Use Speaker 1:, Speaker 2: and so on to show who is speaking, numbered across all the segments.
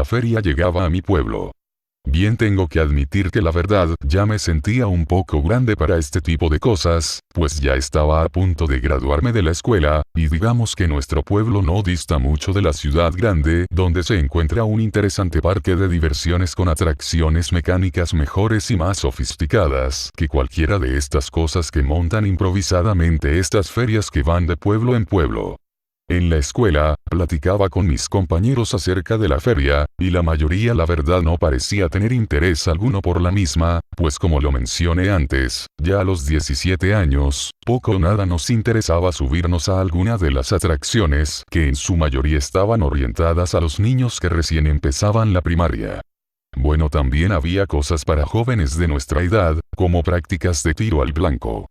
Speaker 1: feria llegaba a mi pueblo. Bien, tengo que admitir que la verdad, ya me sentía un poco grande para este tipo de cosas, pues ya estaba a punto de graduarme de la escuela, y digamos que nuestro pueblo no dista mucho de la ciudad grande, donde se encuentra un interesante parque de diversiones con atracciones mecánicas mejores y más sofisticadas que cualquiera de estas cosas que montan improvisadamente estas ferias que van de pueblo en pueblo. En la escuela, platicaba con mis compañeros acerca de la feria, y la mayoría la verdad no parecía tener interés alguno por la misma, pues como lo mencioné antes, ya a los 17 años, poco o nada nos interesaba subirnos a alguna de las atracciones que en su mayoría estaban orientadas a los niños que recién empezaban la primaria. Bueno, también había cosas para jóvenes de nuestra edad, como prácticas de tiro al blanco.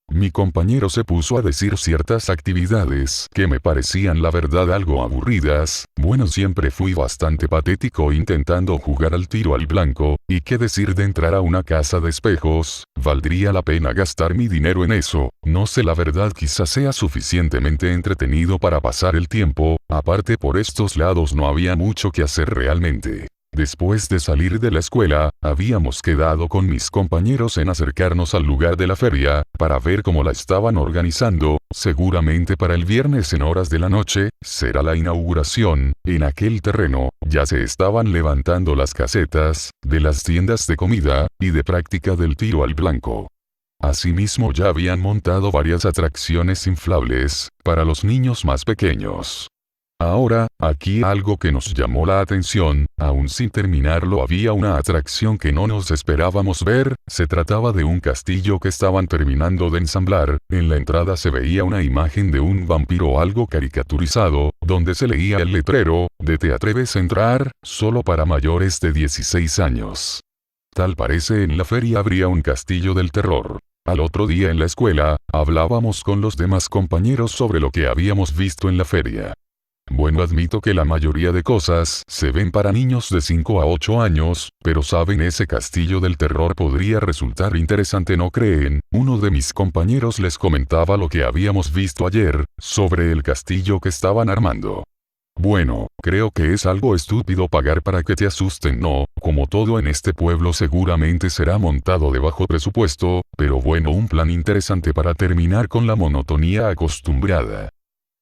Speaker 1: Mi compañero se puso a decir ciertas actividades que me parecían la verdad algo aburridas. Bueno, siempre fui bastante patético intentando jugar al tiro al blanco, y qué decir de entrar a una casa de espejos. ¿Valdría la pena gastar mi dinero en eso? No sé, la verdad quizás sea suficientemente entretenido para pasar el tiempo, aparte por estos lados no había mucho que hacer realmente. Después de salir de la escuela, habíamos quedado con mis compañeros en acercarnos al lugar de la feria, para ver cómo la estaban organizando. Seguramente para el viernes en horas de la noche, será la inauguración. En aquel terreno, ya se estaban levantando las casetas, de las tiendas de comida, y de práctica del tiro al blanco. Asimismo ya habían montado varias atracciones inflables, para los niños más pequeños. Ahora, aquí algo que nos llamó la atención, aún sin terminarlo había una atracción que no nos esperábamos ver. Se trataba de un castillo que estaban terminando de ensamblar. En la entrada se veía una imagen de un vampiro algo caricaturizado, donde se leía el letrero, de ¿te atreves a entrar? Solo para mayores de 16 años. Tal parece en la feria habría un castillo del terror. Al otro día en la escuela, hablábamos con los demás compañeros sobre lo que habíamos visto en la feria. Bueno, admito que la mayoría de cosas se ven para niños de 5 a 8 años, pero saben, ese castillo del terror podría resultar interesante, ¿no creen? Uno de mis compañeros les comentaba lo que habíamos visto ayer, sobre el castillo que estaban armando. Bueno, creo que es algo estúpido pagar para que te asusten, ¿no? Como todo en este pueblo seguramente será montado de bajo presupuesto, pero bueno, un plan interesante para terminar con la monotonía acostumbrada.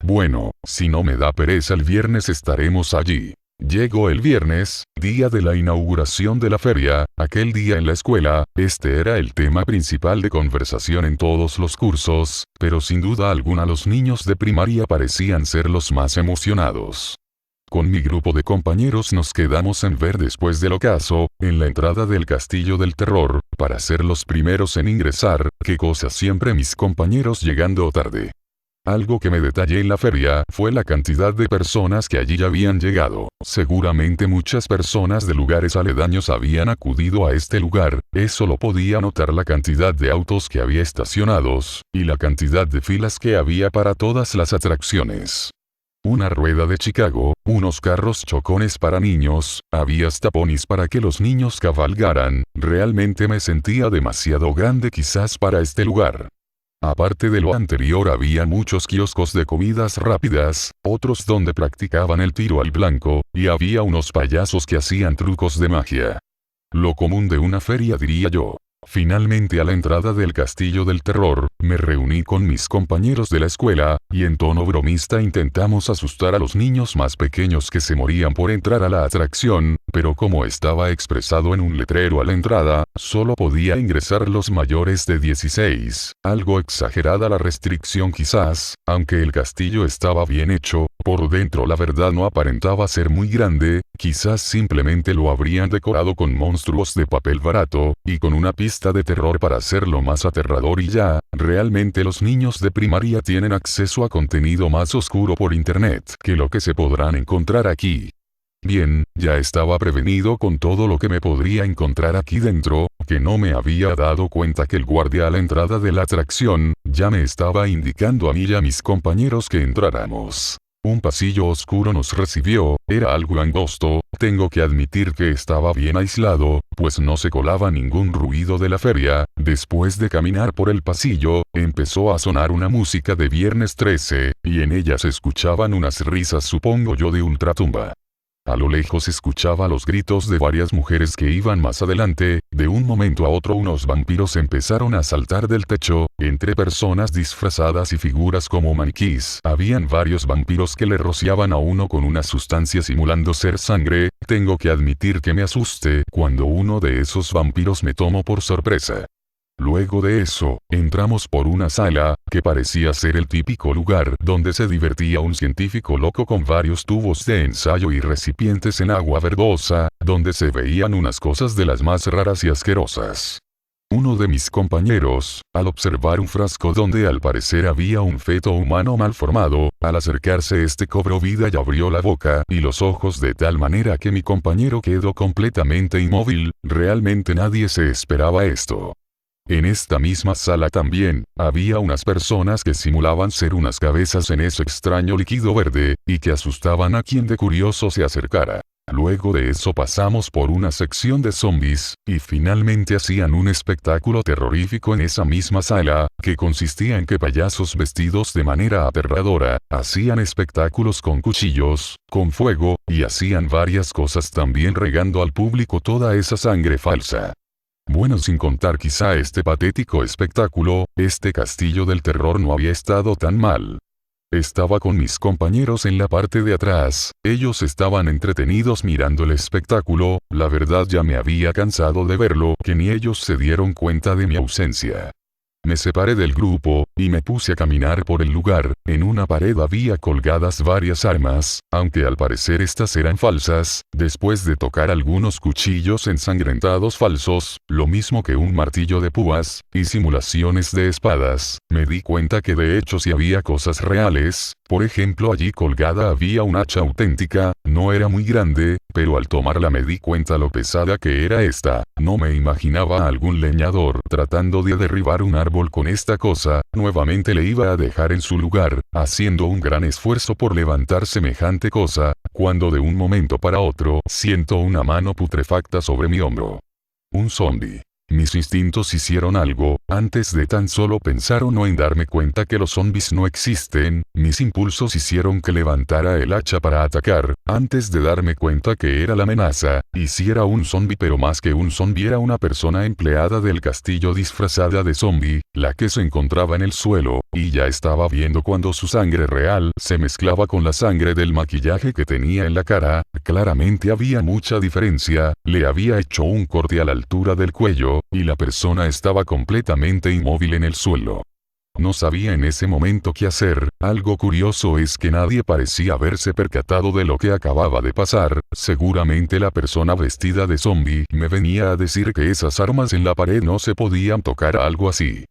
Speaker 1: Bueno, si no me da pereza el viernes estaremos allí. Llegó el viernes, día de la inauguración de la feria. Aquel día en la escuela, este era el tema principal de conversación en todos los cursos, pero sin duda alguna los niños de primaria parecían ser los más emocionados. Con mi grupo de compañeros nos quedamos en ver después del ocaso, en la entrada del Castillo del Terror, para ser los primeros en ingresar. Qué cosa, siempre mis compañeros llegando tarde. Algo que me detallé en la feria fue la cantidad de personas que allí habían llegado. Seguramente muchas personas de lugares aledaños habían acudido a este lugar. Eso lo podía notar la cantidad de autos que había estacionados, y la cantidad de filas que había para todas las atracciones. Una rueda de Chicago, unos carros chocones para niños, había hasta ponis para que los niños cabalgaran. Realmente me sentía demasiado grande quizás para este lugar. Aparte de lo anterior, había muchos kioscos de comidas rápidas, otros donde practicaban el tiro al blanco, y había unos payasos que hacían trucos de magia. Lo común de una feria, diría yo. Finalmente, a la entrada del Castillo del Terror, me reuní con mis compañeros de la escuela, y en tono bromista intentamos asustar a los niños más pequeños que se morían por entrar a la atracción, pero como estaba expresado en un letrero a la entrada, solo podía ingresar los mayores de 16, algo exagerada la restricción quizás, aunque el castillo estaba bien hecho. Por dentro la verdad no aparentaba ser muy grande, quizás simplemente lo habrían decorado con monstruos de papel barato, y con una pista de terror para hacerlo más aterrador y ya. Realmente los niños de primaria tienen acceso a contenido más oscuro por internet que lo que se podrán encontrar aquí. Bien, ya estaba prevenido con todo lo que me podría encontrar aquí dentro, que no me había dado cuenta que el guardia a la entrada de la atracción, ya me estaba indicando a mí y a mis compañeros que entráramos. Un pasillo oscuro nos recibió, era algo angosto, tengo que admitir que estaba bien aislado, pues no se colaba ningún ruido de la feria. Después de caminar por el pasillo, empezó a sonar una música de Viernes 13, y en ella se escuchaban unas risas, supongo yo, de ultratumba. A lo lejos escuchaba los gritos de varias mujeres que iban más adelante. De un momento a otro unos vampiros empezaron a saltar del techo, entre personas disfrazadas y figuras como maniquís. Habían varios vampiros que le rociaban a uno con una sustancia simulando ser sangre. Tengo que admitir que me asusté cuando uno de esos vampiros me tomó por sorpresa. Luego de eso, entramos por una sala, que parecía ser el típico lugar donde se divertía un científico loco con varios tubos de ensayo y recipientes en agua verdosa, donde se veían unas cosas de las más raras y asquerosas. Uno de mis compañeros, al observar un frasco donde al parecer había un feto humano mal formado, al acercarse este cobró vida y abrió la boca y los ojos de tal manera que mi compañero quedó completamente inmóvil. Realmente nadie se esperaba esto. En esta misma sala también, había unas personas que simulaban ser unas cabezas en ese extraño líquido verde, y que asustaban a quien de curioso se acercara. Luego de eso pasamos por una sección de zombies, y finalmente hacían un espectáculo terrorífico en esa misma sala, que consistía en que payasos vestidos de manera aterradora, hacían espectáculos con cuchillos, con fuego, y hacían varias cosas también regando al público toda esa sangre falsa. Bueno, sin contar quizá este patético espectáculo, este castillo del terror no había estado tan mal. Estaba con mis compañeros en la parte de atrás, ellos estaban entretenidos mirando el espectáculo, la verdad ya me había cansado de verlo, que ni ellos se dieron cuenta de mi ausencia. Me separé del grupo, y me puse a caminar por el lugar. En una pared había colgadas varias armas, aunque al parecer estas eran falsas. Después de tocar algunos cuchillos ensangrentados falsos, lo mismo que un martillo de púas, y simulaciones de espadas, me di cuenta que de hecho sí había cosas reales. Por ejemplo, allí colgada había un hacha auténtica, no era muy grande, pero al tomarla me di cuenta lo pesada que era esta. No me imaginaba a algún leñador tratando de derribar un árbol con esta cosa. Nuevamente le iba a dejar en su lugar, haciendo un gran esfuerzo por levantar semejante cosa, cuando de un momento para otro siento una mano putrefacta sobre mi hombro. Un zombie. Mis instintos hicieron algo, antes de tan solo pensar o no en darme cuenta que los zombies no existen, mis impulsos hicieron que levantara el hacha para atacar, antes de darme cuenta que era la amenaza, y si era un zombie pero más que un zombie era una persona empleada del castillo disfrazada de zombie, la que se encontraba en el suelo, y ya estaba viendo cuando su sangre real se mezclaba con la sangre del maquillaje que tenía en la cara. Claramente había mucha diferencia, le había hecho un corte a la altura del cuello, y la persona estaba completamente inmóvil en el suelo. No sabía en ese momento qué hacer. Algo curioso es que nadie parecía haberse percatado de lo que acababa de pasar. Seguramente la persona vestida de zombie me venía a decir que esas armas en la pared no se podían tocar, algo así.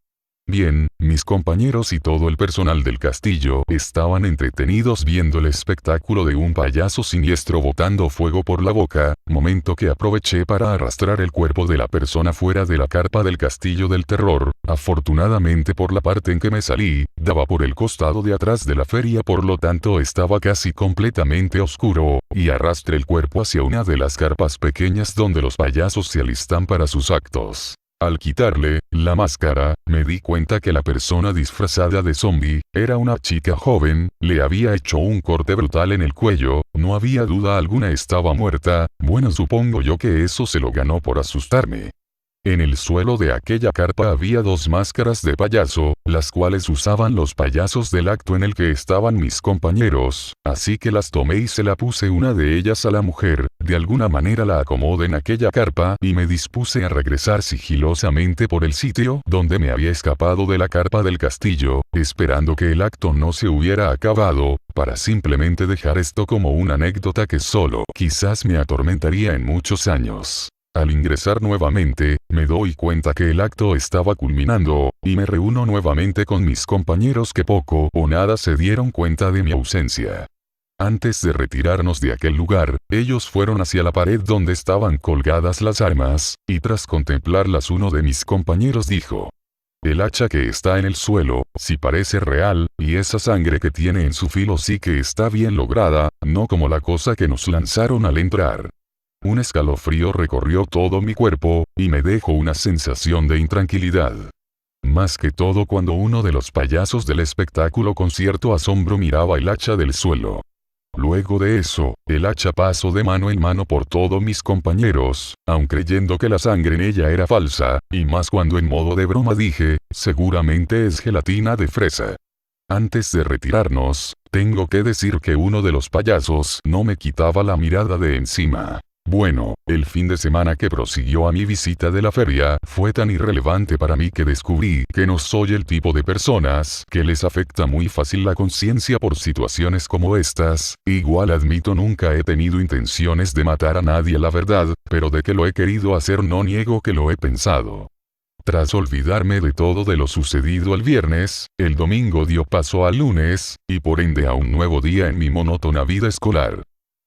Speaker 1: Bien, mis compañeros y todo el personal del castillo estaban entretenidos viendo el espectáculo de un payaso siniestro botando fuego por la boca, momento que aproveché para arrastrar el cuerpo de la persona fuera de la carpa del castillo del terror. Afortunadamente por la parte en que me salí, daba por el costado de atrás de la feria, por lo tanto estaba casi completamente oscuro, y arrastré el cuerpo hacia una de las carpas pequeñas donde los payasos se alistan para sus actos. Al quitarle la máscara, me di cuenta que la persona disfrazada de zombie era una chica joven. Le había hecho un corte brutal en el cuello, no había duda alguna, estaba muerta. Bueno, supongo yo que eso se lo ganó por asustarme. En el suelo de aquella carpa había dos máscaras de payaso, las cuales usaban los payasos del acto en el que estaban mis compañeros, así que las tomé y se la puse una de ellas a la mujer. De alguna manera la acomodé en aquella carpa y me dispuse a regresar sigilosamente por el sitio donde me había escapado de la carpa del castillo, esperando que el acto no se hubiera acabado, para simplemente dejar esto como una anécdota que solo quizás me atormentaría en muchos años. Al ingresar nuevamente, me doy cuenta que el acto estaba culminando, y me reúno nuevamente con mis compañeros que poco o nada se dieron cuenta de mi ausencia. Antes de retirarnos de aquel lugar, ellos fueron hacia la pared donde estaban colgadas las armas, y tras contemplarlas uno de mis compañeros dijo: "El hacha que está en el suelo, sí parece real, y esa sangre que tiene en su filo sí que está bien lograda, no como la cosa que nos lanzaron al entrar". Un escalofrío recorrió todo mi cuerpo, y me dejó una sensación de intranquilidad. Más que todo cuando uno de los payasos del espectáculo con cierto asombro miraba el hacha del suelo. Luego de eso, el hacha pasó de mano en mano por todos mis compañeros, aun creyendo que la sangre en ella era falsa, y más cuando en modo de broma dije, seguramente es gelatina de fresa. Antes de retirarnos, tengo que decir que uno de los payasos no me quitaba la mirada de encima. Bueno, el fin de semana que prosiguió a mi visita de la feria fue tan irrelevante para mí que descubrí que no soy el tipo de personas que les afecta muy fácil la conciencia por situaciones como estas. Igual admito nunca he tenido intenciones de matar a nadie, la verdad, pero de que lo he querido hacer no niego que lo he pensado. Tras olvidarme de todo de lo sucedido el viernes, el domingo dio paso al lunes, y por ende a un nuevo día en mi monótona vida escolar.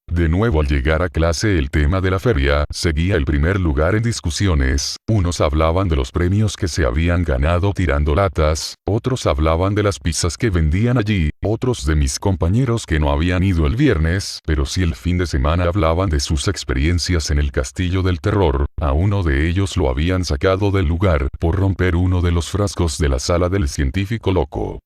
Speaker 1: De nuevo al llegar a clase el tema de la feria seguía el primer lugar en discusiones. Unos hablaban de los premios que se habían ganado tirando latas, otros hablaban de las pizzas que vendían allí, otros de mis compañeros que no habían ido el viernes, pero sí el fin de semana hablaban de sus experiencias en el Castillo del Terror. A uno de ellos lo habían sacado del lugar por romper uno de los frascos de la sala del científico loco.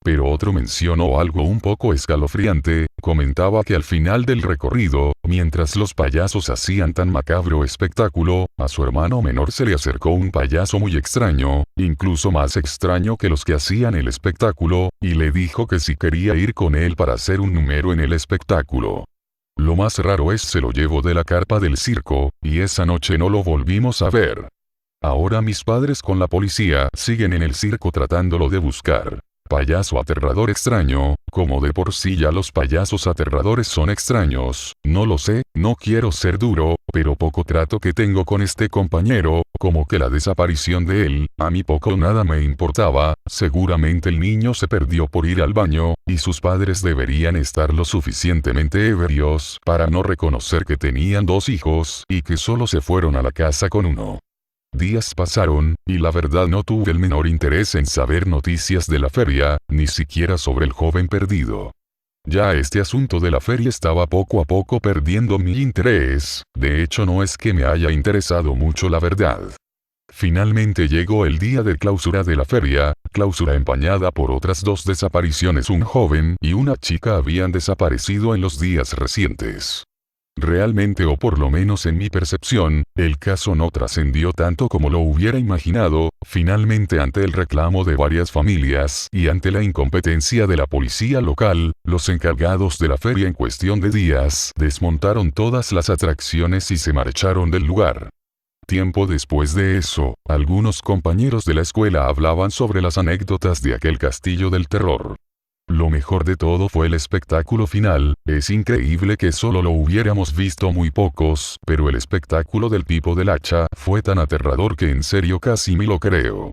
Speaker 1: Pero otro mencionó algo un poco escalofriante, comentaba que al final del recorrido, mientras los payasos hacían tan macabro espectáculo, a su hermano menor se le acercó un payaso muy extraño, incluso más extraño que los que hacían el espectáculo, y le dijo que si quería ir con él para hacer un número en el espectáculo. Lo más raro es se lo llevó de la carpa del circo, y esa noche no lo volvimos a ver. Ahora mis padres con la policía siguen en el circo tratándolo de buscar. Payaso aterrador extraño, como de por sí ya los payasos aterradores son extraños, no lo sé, no quiero ser duro, pero poco trato que tengo con este compañero, como que la desaparición de él, a mí poco o nada me importaba, seguramente el niño se perdió por ir al baño, y sus padres deberían estar lo suficientemente ebrios para no reconocer que tenían 2 hijos, y que solo se fueron a la casa con uno. Días pasaron, y la verdad no tuve el menor interés en saber noticias de la feria, ni siquiera sobre el joven perdido. Ya este asunto de la feria estaba poco a poco perdiendo mi interés, de hecho no es que me haya interesado mucho la verdad. Finalmente llegó el día de clausura de la feria, clausura empañada por otras 2 desapariciones. Un joven y una chica habían desaparecido en los días recientes. Realmente, o por lo menos en mi percepción, el caso no trascendió tanto como lo hubiera imaginado. Finalmente, ante el reclamo de varias familias y ante la incompetencia de la policía local, los encargados de la feria en cuestión de días desmontaron todas las atracciones y se marcharon del lugar. Tiempo después de eso, algunos compañeros de la escuela hablaban sobre las anécdotas de aquel Castillo del Terror. Lo mejor de todo fue el espectáculo final. Es increíble que solo lo hubiéramos visto muy pocos, pero el espectáculo del tipo del hacha fue tan aterrador que en serio casi me lo creo.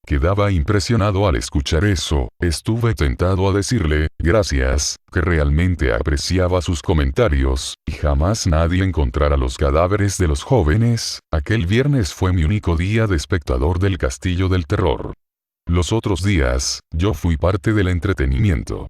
Speaker 1: Quedaba impresionado al escuchar eso. Estuve tentado a decirle, gracias, que realmente apreciaba sus comentarios, y jamás nadie encontrara los cadáveres de los jóvenes. Aquel viernes fue mi único día de espectador del Castillo del Terror. Los otros días, yo fui parte del entretenimiento.